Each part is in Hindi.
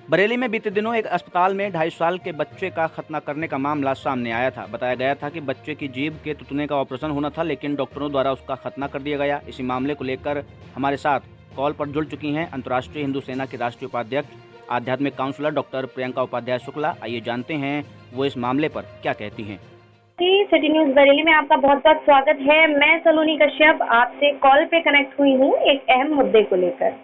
बरेली में बीते दिनों एक अस्पताल में 2.5 साल के बच्चे का खतना करने का मामला सामने आया था। बताया गया था कि बच्चे की जीभ के तुतने का ऑपरेशन होना था, लेकिन डॉक्टरों द्वारा उसका खतना कर दिया गया। इसी मामले को लेकर हमारे साथ कॉल पर जुड़ चुकी हैं अंतर्राष्ट्रीय हिंदू सेना की राष्ट्रीय उपाध्यक्ष, आध्यात्मिक काउंसलर डॉक्टर प्रियंका उपाध्याय शुक्ला। आइए जानते हैं वो इस मामले पर क्या कहती हैं। सिटी न्यूज बरेली में आपका बहुत बहुत स्वागत है। मैं सलोनी कश्यप आपसे कॉल पे कनेक्ट हुई हूँ एक अहम मुद्दे को लेकर।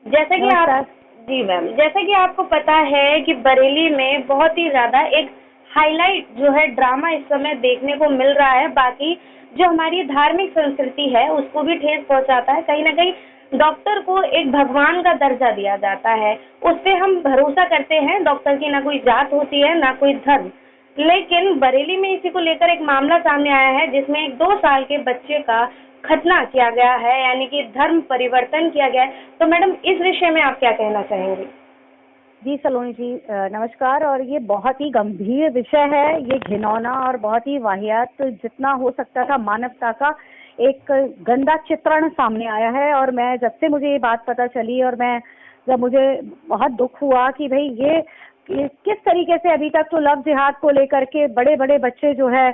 जैसा कि आप जी मैम, जैसा कि आपको पता है कि बरेली में बहुत ही ज्यादा एक हाईलाइट जो है ड्रामा इस समय देखने को मिल रहा है। बाकी जो हमारी धार्मिक संस्कृति है उसको भी ठेस पहुंचाता है। कहीं ना कहीं डॉक्टर को एक भगवान का दर्जा दिया जाता है, उस पर हम भरोसा करते हैं। डॉक्टर की ना कोई जात होती है ना कोई धर्म। लेकिन बरेली में इसी को लेकर एक मामला सामने आया है जिसमें एक 2 साल के बच्चे का खतना किया गया है, यानी कि धर्म परिवर्तन किया गया है। तो मैडम, इस विषय में आप क्या कहना चाहेंगे? जी सलोनी जी, नमस्कार। और ये बहुत ही गंभीर विषय है, ये घिनौना और बहुत ही वाहियात जितना हो सकता था मानवता का एक गंदा चित्रण सामने आया है। और मैं जब से मुझे ये बात पता चली और जब मुझे बहुत दुख हुआ कि भाई ये किस तरीके से अभी तक तो लव जिहाद को लेकर के बड़े बड़े बच्चे जो है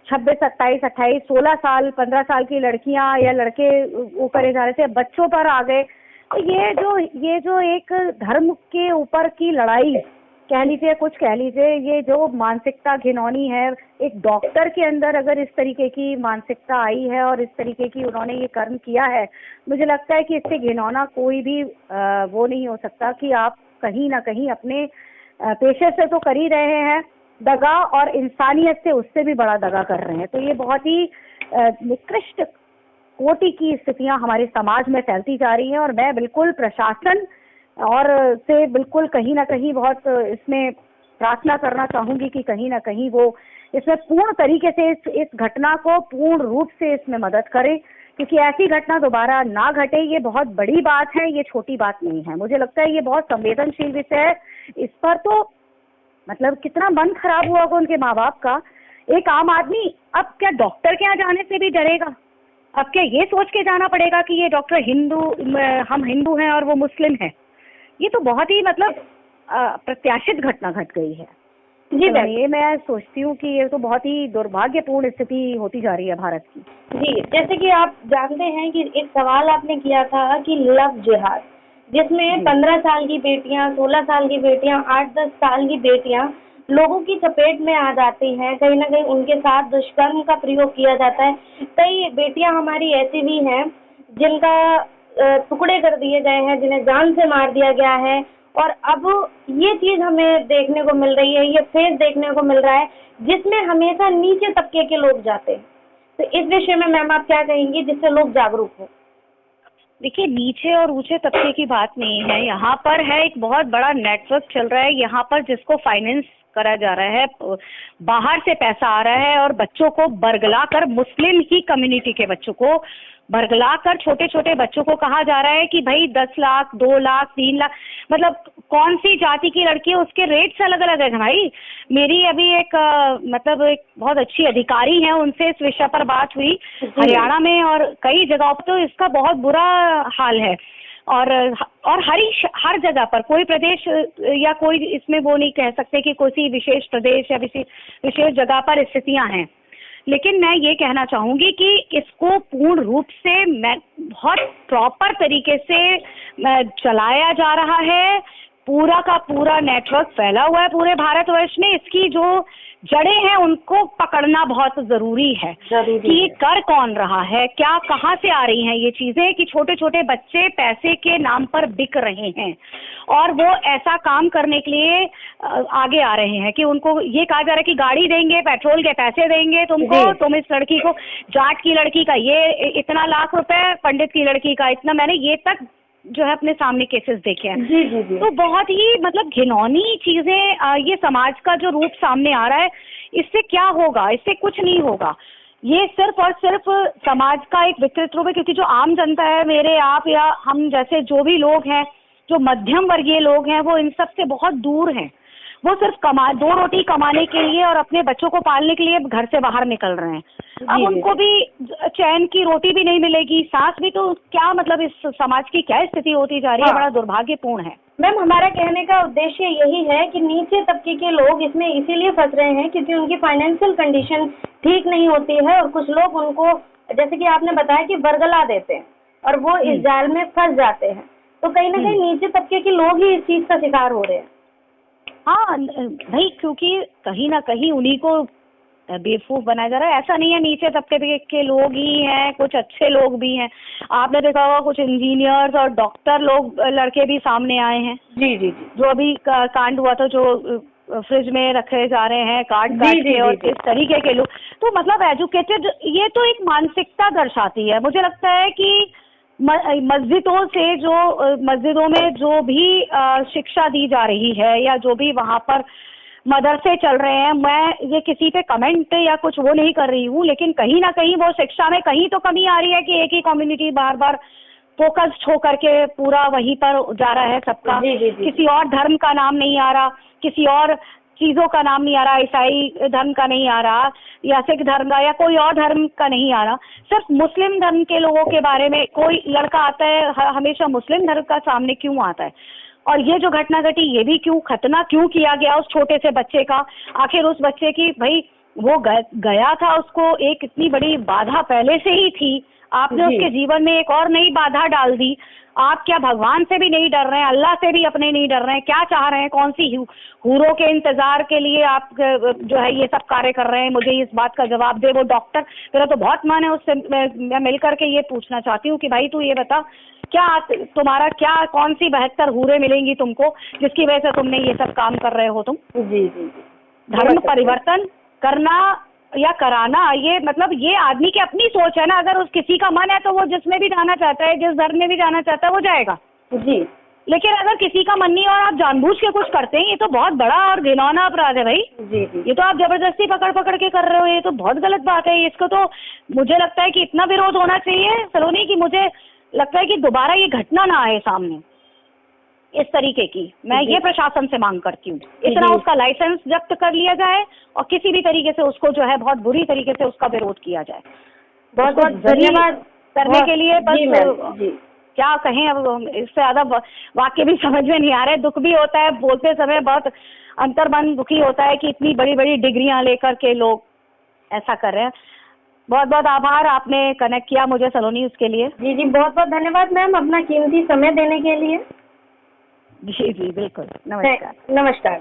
26, 27, 28, 16 साल, 15 साल की लड़कियां या लड़के वो करे जा रहे थे, बच्चों पर आ गए। तो ये जो एक धर्म के ऊपर की लड़ाई कह लीजिए, कुछ कह लीजिए, ये जो मानसिकता घिनौनी है, एक डॉक्टर के अंदर अगर इस तरीके की मानसिकता आई है और इस तरीके की उन्होंने ये कर्म किया है, मुझे लगता है कि इससे घिनौना कोई भी वो नहीं हो सकता कि आप कहीं ना कहीं अपने पेशे से तो कर ही रहे हैं दगा, और इंसानियत से उससे भी बड़ा दगा कर रहे हैं। तो ये बहुत ही निकृष्ट कोटि की स्थितियां हमारे समाज में फैलती जा रही हैं। और मैं बिल्कुल प्रशासन और से बिल्कुल कहीं ना कहीं बहुत इसमें प्रार्थना करना चाहूंगी कि कहीं ना कहीं वो इसमें पूर्ण तरीके से इस घटना को पूर्ण रूप से इसमें मदद करें, क्योंकि ऐसी घटना दोबारा ना घटे। ये बहुत बड़ी बात है, ये छोटी बात नहीं है। मुझे लगता है ये बहुत संवेदनशील विषय है। इस पर तो मतलब कितना मन खराब हुआ होगा उनके माँ बाप का। एक आम आदमी अब क्या डॉक्टर के यहाँ जाने से भी डरेगा? अब क्या ये सोच के जाना पड़ेगा कि ये डॉक्टर हम हिंदू हैं और वो मुस्लिम है? ये तो बहुत ही मतलब प्रत्याशित घटना घट गई है। जी तो ये मैं सोचती हूँ कि ये तो बहुत ही दुर्भाग्यपूर्ण स्थिति होती जा रही है भारत की। जी, जैसे कि आप जानते हैं कि एक सवाल आपने किया था कि लव जिहाद, जिसमें 15 साल की बेटियां, 16 साल की बेटियां, 8-10 साल की बेटियां लोगों की चपेट में आ जाती हैं। कहीं ना कहीं उनके साथ दुष्कर्म का प्रयोग किया जाता है। कई बेटियां हमारी ऐसी भी हैं जिनका टुकड़े कर दिए गए हैं, जिन्हें जान से मार दिया गया है। और अब ये चीज हमें देखने को मिल रही है, ये फेस देखने को मिल रहा है जिसमें हमेशा नीचे तबके के लोग जाते हैं। तो इस विषय में मैम आप क्या कहेंगी जिससे लोग जागरूक हो? देखिए, नीचे और ऊंचे तबके की बात नहीं है, यहाँ पर है एक बहुत बड़ा नेटवर्क चल रहा है। यहाँ पर जिसको फाइनेंस करा जा रहा है, बाहर से पैसा आ रहा है और बच्चों को बरगला कर, मुस्लिम ही कम्युनिटी के बच्चों को बरगला कर, छोटे छोटे बच्चों को कहा जा रहा है कि भाई 10 लाख, 2 लाख, 3 लाख, मतलब कौन सी जाति की लड़की है उसके रेट्स अलग अलग है भाई। मेरी अभी एक बहुत अच्छी अधिकारी है, उनसे इस विषय पर बात हुई हरियाणा में और कई जगहों पर। तो इसका बहुत बुरा हाल है। और हर जगह पर कोई प्रदेश या कोई इसमें वो नहीं कह सकते कि कोई विशेष प्रदेश या विशेष जगह पर स्थितियां हैं। लेकिन मैं ये कहना चाहूंगी कि इसको पूर्ण रूप से बहुत प्रॉपर तरीके से चलाया जा रहा है। पूरा का पूरा नेटवर्क फैला हुआ है पूरे भारतवर्ष में। इसकी जो जड़ें हैं उनको पकड़ना बहुत जरूरी है कि ये कर कौन रहा है, क्या कहाँ से आ रही हैं ये चीजें, कि छोटे छोटे बच्चे पैसे के नाम पर बिक रहे हैं और वो ऐसा काम करने के लिए आगे आ रहे हैं कि उनको ये कहा जा रहा है कि गाड़ी देंगे, पेट्रोल के पैसे देंगे तुमको, तुम इस लड़की को, जाट की लड़की का ये इतना लाख रुपए, पंडित की लड़की का इतना। मैंने ये तक जो है अपने सामने केसेस देखे हैं। जी। तो बहुत ही मतलब घिनौनी चीजें, ये समाज का जो रूप सामने आ रहा है, इससे क्या होगा? इससे कुछ नहीं होगा। ये सिर्फ और सिर्फ समाज का एक विकृत रूप है, क्योंकि जो आम जनता है, मेरे आप या हम जैसे जो भी लोग हैं, जो मध्यम वर्गीय लोग हैं, वो इन सब से बहुत दूर हैं। वो सिर्फ 2 रोटी कमाने के लिए और अपने बच्चों को पालने के लिए घर से बाहर निकल रहे हैं। अब उनको भी चैन की रोटी भी नहीं मिलेगी, सांस भी। तो क्या मतलब इस समाज की क्या स्थिति होती जा रही है? बड़ा दुर्भाग्यपूर्ण है। मैम हमारा कहने का उद्देश्य यही है कि नीचे तबके के लोग इसमें इसीलिए फंस रहे हैं क्योंकि उनकी फाइनेंशियल कंडीशन ठीक नहीं होती है और कुछ लोग उनको, जैसे कि आपने बताया, कि बरगला देते हैं और वो इस जाल में फंस जाते हैं। तो कहीं ना कहीं नीचे तबके के लोग ही इस चीज का शिकार हो रहे हैं। हाँ भाई, क्योंकि कहीं ना कहीं उन्हीं को बेवकूफ बनाया जा रहा है। ऐसा नहीं है नीचे तबके के लोग ही हैं, कुछ अच्छे लोग भी हैं। आपने देखा होगा कुछ इंजीनियर्स और डॉक्टर लोग, लड़के भी सामने आए हैं। जी जी जी। जो अभी कांड हुआ था, जो फ्रिज में रखे जा रहे हैं काट के, और इस तरीके के लोग, तो मतलब एजुकेटेड, ये तो एक मानसिकता दर्शाती है। मुझे लगता है कि मस्जिदों से मस्जिदों में जो भी शिक्षा दी जा रही है या जो भी वहाँ पर मदरसे चल रहे हैं, मैं ये किसी पे कमेंट या कुछ वो नहीं कर रही हूँ, लेकिन कहीं ना कहीं वो शिक्षा में कहीं तो कमी आ रही है कि एक ही कम्युनिटी बार बार फोकस्ड होकर के पूरा वहीं पर जा रहा है सबका। किसी और धर्म का नाम नहीं आ रहा, किसी और चीजों का नाम नहीं आ रहा, ईसाई धर्म का नहीं आ रहा या सिख धर्म का या कोई और धर्म का नहीं आ रहा। सिर्फ मुस्लिम धर्म के लोगों के बारे में कोई लड़का आता है, हमेशा मुस्लिम धर्म का सामने क्यों आता है? और ये जो घटना घटी, ये भी क्यों खतना क्यों किया गया उस छोटे से बच्चे का? आखिर उस बच्चे की, भाई वो गया था, उसको एक इतनी बड़ी बाधा पहले से ही थी, आपने उसके जीवन में एक और नई बाधा डाल दी। आप क्या भगवान से भी नहीं डर रहे हैं, अल्लाह से भी अपने नहीं डर रहे हैं? क्या चाह रहे हैं? कौन सी हूरों के इंतजार के लिए आप जो है ये सब कार्य कर रहे हैं? मुझे इस बात का जवाब दे वो डॉक्टर। मेरा तो बहुत मन है उससे मैं मिल करके ये पूछना चाहती हूँ कि भाई तू ये बता, क्या तुम्हारा क्या, कौन सी 72 हूरें मिलेंगी तुमको जिसकी वजह से तुमने ये सब काम कर रहे हो तुम? जी जी। धर्म परिवर्तन करना या कराना, ये मतलब ये आदमी की अपनी सोच है ना। अगर उस किसी का मन है तो वो जिसमें भी जाना चाहता है, जिस धर्म में भी जाना चाहता है वो जाएगा जी। लेकिन अगर किसी का मन नहीं और आप जानबूझ के कुछ करते हैं, ये तो बहुत बड़ा और घिनौना अपराध है भाई। जी जी। ये तो आप जबरदस्ती पकड़ के कर रहे हो, ये तो बहुत गलत बात है। इसको तो मुझे लगता है कि इतना विरोध होना चाहिए सलोनी, की मुझे लगता है कि दोबारा ये घटना ना आए सामने इस तरीके की। मैं ये प्रशासन से मांग करती हूँ, इतना उसका लाइसेंस जब्त कर लिया जाए और किसी भी तरीके से उसको जो है बहुत बुरी तरीके से उसका विरोध किया जाए। बहुत बहुत धन्यवाद करने के लिए। बस जी। क्या कहें, अब इससे ज्यादा वाक्य भी समझ में नहीं आ रहे। दुख भी होता है, बोलते समय बहुत अंतर्मन दुखी होता है कि इतनी बड़ी बड़ी डिग्रियां लेकर के लोग ऐसा कर रहे हैं। बहुत बहुत आभार, आपने कनेक्ट किया मुझे सलोनी, उसके लिए। जी जी, बहुत बहुत धन्यवाद मैम अपना कीमती समय देने के लिए। जी जी बिल्कुल, नमस्कार। नमस्कार।